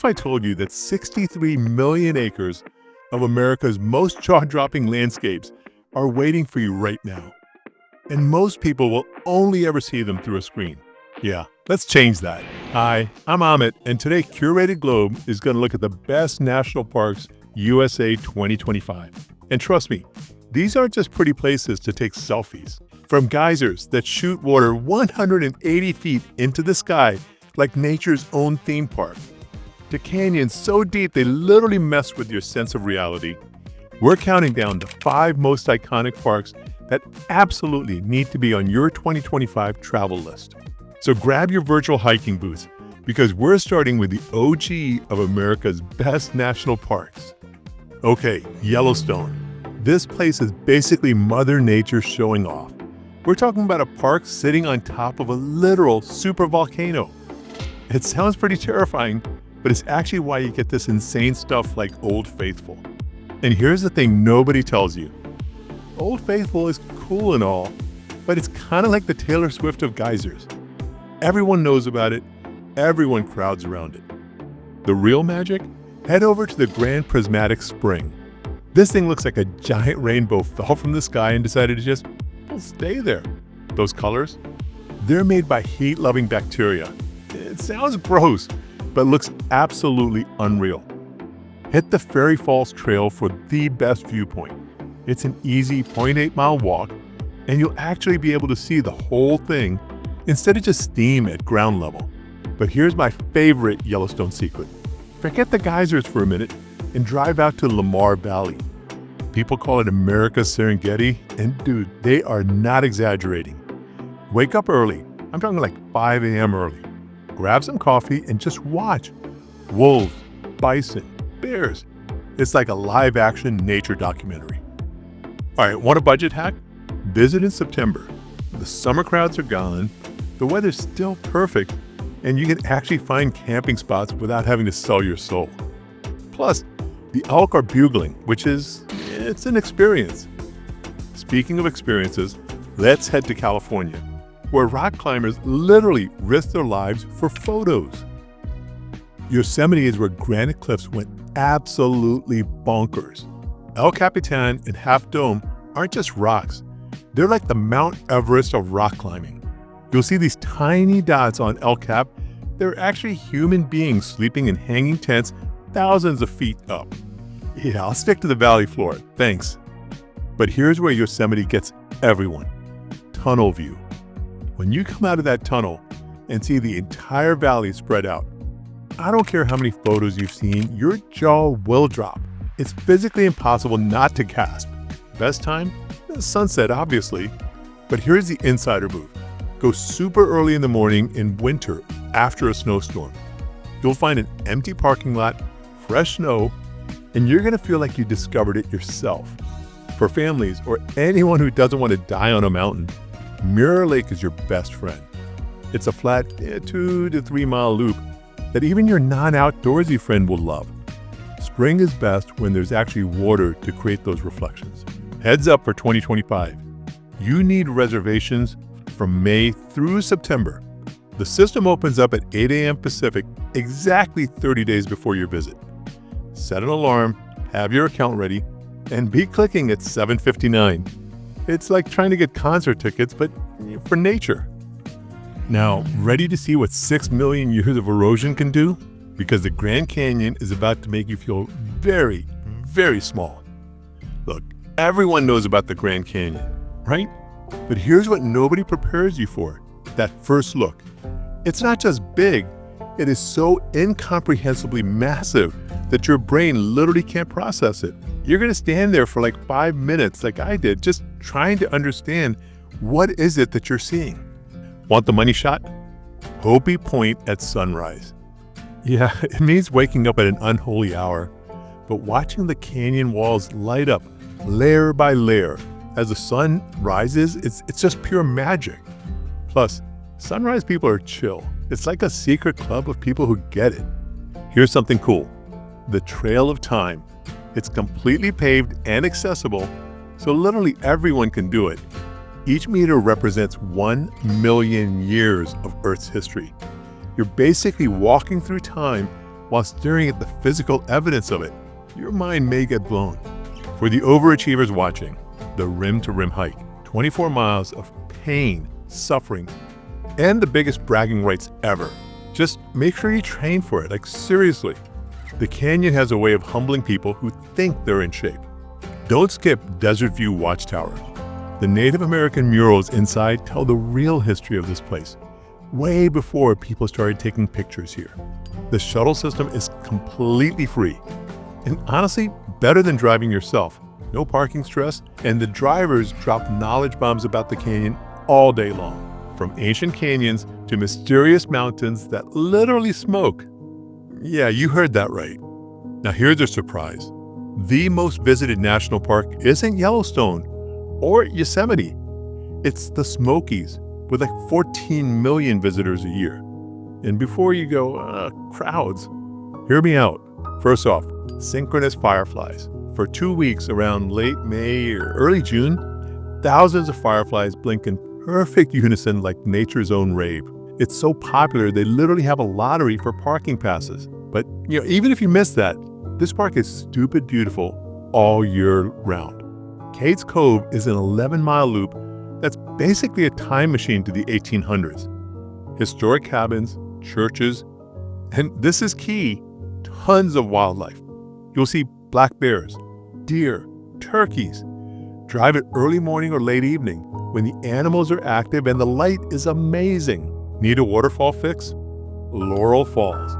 if I told you that 63 million acres of America's most jaw-dropping landscapes are waiting for you right now? And most people will only ever see them through a screen. Yeah, let's change that. Hi, I'm Amit, and today Curated Globe is going to look at the best national parks USA 2025. And trust me, these aren't just pretty places to take selfies. From geysers that shoot water 180 feet into the sky like nature's own theme park, to canyons so deep they literally mess with your sense of reality, we're counting down the 5 most iconic parks that absolutely need to be on your 2025 travel list. So grab your virtual hiking boots, because we're starting with the OG of America's best national parks. Okay, Yellowstone. This place is basically Mother Nature showing off. We're talking about a park sitting on top of a literal supervolcano. It sounds pretty terrifying, but it's actually why you get this insane stuff like Old Faithful. And here's the thing nobody tells you. Old Faithful is cool and all, but it's kind of like the Taylor Swift of geysers. Everyone knows about it, everyone crowds around it. The real magic? Head over to the Grand Prismatic Spring. This thing looks like a giant rainbow fell from the sky and decided to just stay there. Those colors? They're made by heat-loving bacteria. It sounds gross, but looks absolutely unreal. Hit the Fairy Falls Trail for the best viewpoint. It's an easy 0.8-mile walk, and you'll actually be able to see the whole thing instead of just steam at ground level. But here's my favorite Yellowstone secret. Forget the geysers for a minute and drive out to Lamar Valley. People call it America's Serengeti, and dude, they are not exaggerating. Wake up early. I'm talking like 5 a.m. early. Grab some coffee and just watch. Wolves, bison, bears. It's like a live-action nature documentary. All right, want a budget hack? Visit in September. The summer crowds are gone, the weather's still perfect, and you can actually find camping spots without having to sell your soul. Plus, the elk are bugling, it's an experience. Speaking of experiences, let's head to California, where rock climbers literally risk their lives for photos. Yosemite is where granite cliffs went absolutely bonkers. El Capitan and Half Dome aren't just rocks. They're like the Mount Everest of rock climbing. You'll see these tiny dots on El Cap. They're actually human beings sleeping in hanging tents thousands of feet up. Yeah, I'll stick to the valley floor, thanks. But here's where Yosemite gets everyone. Tunnel view. When you come out of that tunnel and see the entire valley spread out, I don't care how many photos you've seen, your jaw will drop. It's physically impossible not to gasp. Best time? Sunset, obviously. But here's the insider move. Go super early in the morning in winter after a snowstorm. You'll find an empty parking lot, fresh snow, and you're gonna feel like you discovered it yourself. For families or anyone who doesn't want to die on a mountain, Mirror Lake is your best friend. It's a flat 2 to 3 mile loop that even your non-outdoorsy friend will love. Spring is best when there's actually water to create those reflections. Heads up for 2025. You need reservations from May through September. The system opens up at 8 a.m. Pacific, exactly 30 days before your visit. Set an alarm, have your account ready, and be clicking at 7:59. It's like trying to get concert tickets, but for nature. Now, ready to see what 6 million years of erosion can do? Because the Grand Canyon is about to make you feel very, very small. Look, everyone knows about the Grand Canyon, right? But here's what nobody prepares you for, that first look. It's not just big, it is so incomprehensibly massive that your brain literally can't process it. You're gonna stand there for like 5 minutes like I did, just trying to understand what is it that you're seeing. Want the money shot? Hopi Point at sunrise. Yeah, it means waking up at an unholy hour, but watching the canyon walls light up layer by layer as the sun rises, it's just pure magic. Plus, sunrise people are chill. It's like a secret club of people who get it. Here's something cool. The Trail of Time. It's completely paved and accessible, so literally everyone can do it. Each meter represents 1 million years of Earth's history. You're basically walking through time while staring at the physical evidence of it, your mind may get blown. For the overachievers watching, the rim-to-rim hike, 24 miles of pain, suffering, and the biggest bragging rights ever. Just make sure you train for it, like seriously. The canyon has a way of humbling people who think they're in shape. Don't skip Desert View Watchtower. The Native American murals inside tell the real history of this place, way before people started taking pictures here. The shuttle system is completely free, and honestly, better than driving yourself. No parking stress, and the drivers drop knowledge bombs about the canyon all day long. From ancient canyons to mysterious mountains that literally smoke. Yeah, you heard that right. Now here's a surprise. The most visited national park isn't Yellowstone or Yosemite. It's the Smokies, with like 14 million visitors a year. And before you go, crowds, hear me out. First off, synchronous fireflies. For 2 weeks around late May or early June, thousands of fireflies blink in perfect unison like nature's own rave. It's so popular they literally have a lottery for parking passes. But even if you miss that, this park is stupid beautiful all year round. Cades Cove is an 11-mile loop that's basically a time machine to the 1800s. Historic cabins, churches, and this is key, tons of wildlife. You'll see black bears, deer, turkeys. Drive it early morning or late evening when the animals are active and the light is amazing. Need a waterfall fix? Laurel Falls.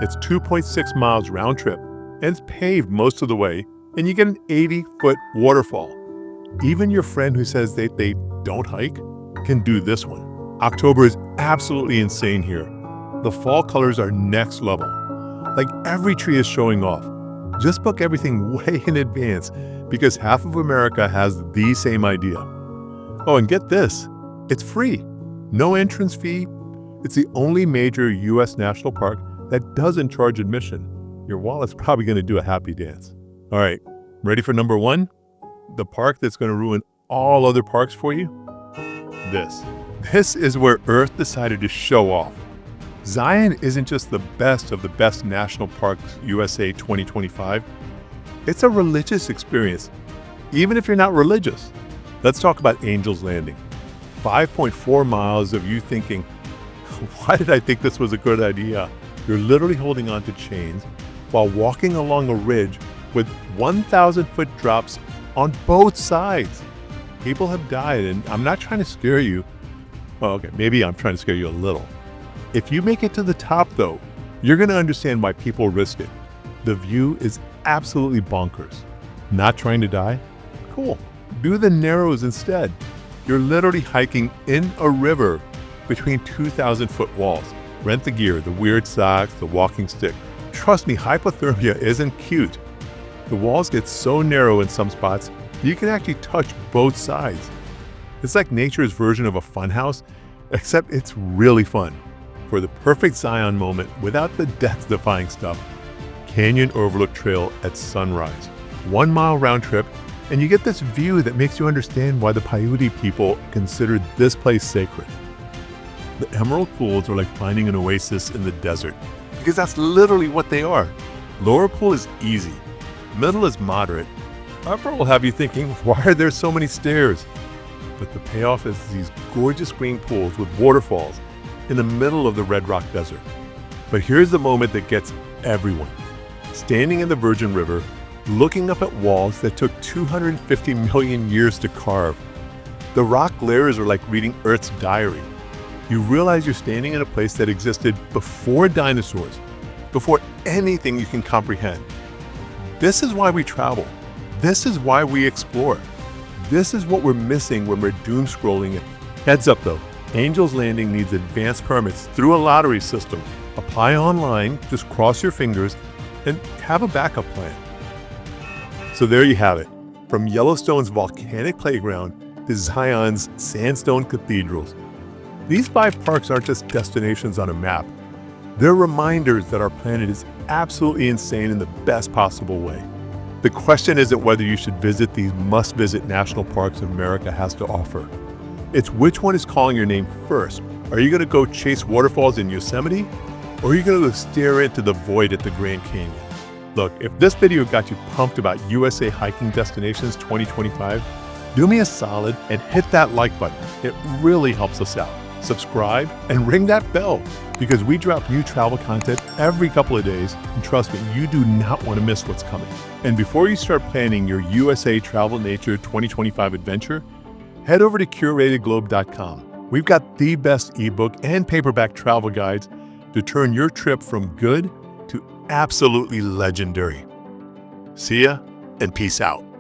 It's 2.6 miles round trip and it's paved most of the way, and you get an 80-foot waterfall. Even your friend who says they don't hike can do this one. October is absolutely insane here. The fall colors are next level. Like every tree is showing off. Just book everything way in advance because half of America has the same idea. Oh, and get this, it's free. No entrance fee. It's the only major U.S. national park that doesn't charge admission. Your wallet's probably going to do a happy dance. All right, ready for number one? The park that's going to ruin all other parks for you? This is where Earth decided to show off. Zion isn't just the best of the best national parks USA 2025. It's a religious experience, even if you're not religious. Let's talk about Angel's Landing. 5.4 miles of you thinking, why did I think this was a good idea? You're literally holding onto chains while walking along a ridge with 1,000-foot drops on both sides. People have died, and I'm not trying to scare you. Well, okay, maybe I'm trying to scare you a little. If you make it to the top, though, you're going to understand why people risk it. The view is absolutely bonkers. Not trying to die? Cool. Do the Narrows instead. You're literally hiking in a river between 2,000-foot walls. Rent the gear, the weird socks, the walking stick. Trust me, hypothermia isn't cute. The walls get so narrow in some spots, you can actually touch both sides. It's like nature's version of a funhouse, except it's really fun. For the perfect Zion moment without the death-defying stuff, Canyon Overlook Trail at sunrise. 1 mile round trip, and you get this view that makes you understand why the Paiute people considered this place sacred. The emerald pools are like finding an oasis in the desert, because that's literally what they are. Lower pool is easy, middle is moderate, upper will have you thinking, why are there so many stairs? But the payoff is these gorgeous green pools with waterfalls in the middle of the Red Rock Desert. But here's the moment that gets everyone. Standing in the Virgin River, looking up at walls that took 250 million years to carve. The rock layers are like reading Earth's diary. You realize you're standing in a place that existed before dinosaurs, before anything you can comprehend. This is why we travel. This is why we explore. This is what we're missing when we're doom scrolling. Heads up though, Angel's Landing needs advanced permits through a lottery system. Apply online, just cross your fingers, and have a backup plan. So there you have it. From Yellowstone's volcanic playground to Zion's sandstone cathedrals. These 5 parks aren't just destinations on a map. They're reminders that our planet is absolutely insane in the best possible way. The question isn't whether you should visit these must-visit national parks America has to offer. It's which one is calling your name first. Are you going to go chase waterfalls in Yosemite? or you're going to stare into the void at the Grand Canyon. Look, if this video got you pumped about USA Hiking Destinations 2025, do me a solid and hit that like button. It really helps us out. Subscribe and ring that bell because we drop new travel content every couple of days, and trust me, you do not want to miss what's coming. And before you start planning your USA Travel Nature 2025 adventure, head over to curatedglobe.com. We've got the best ebook and paperback travel guides to turn your trip from good to absolutely legendary. See ya and peace out.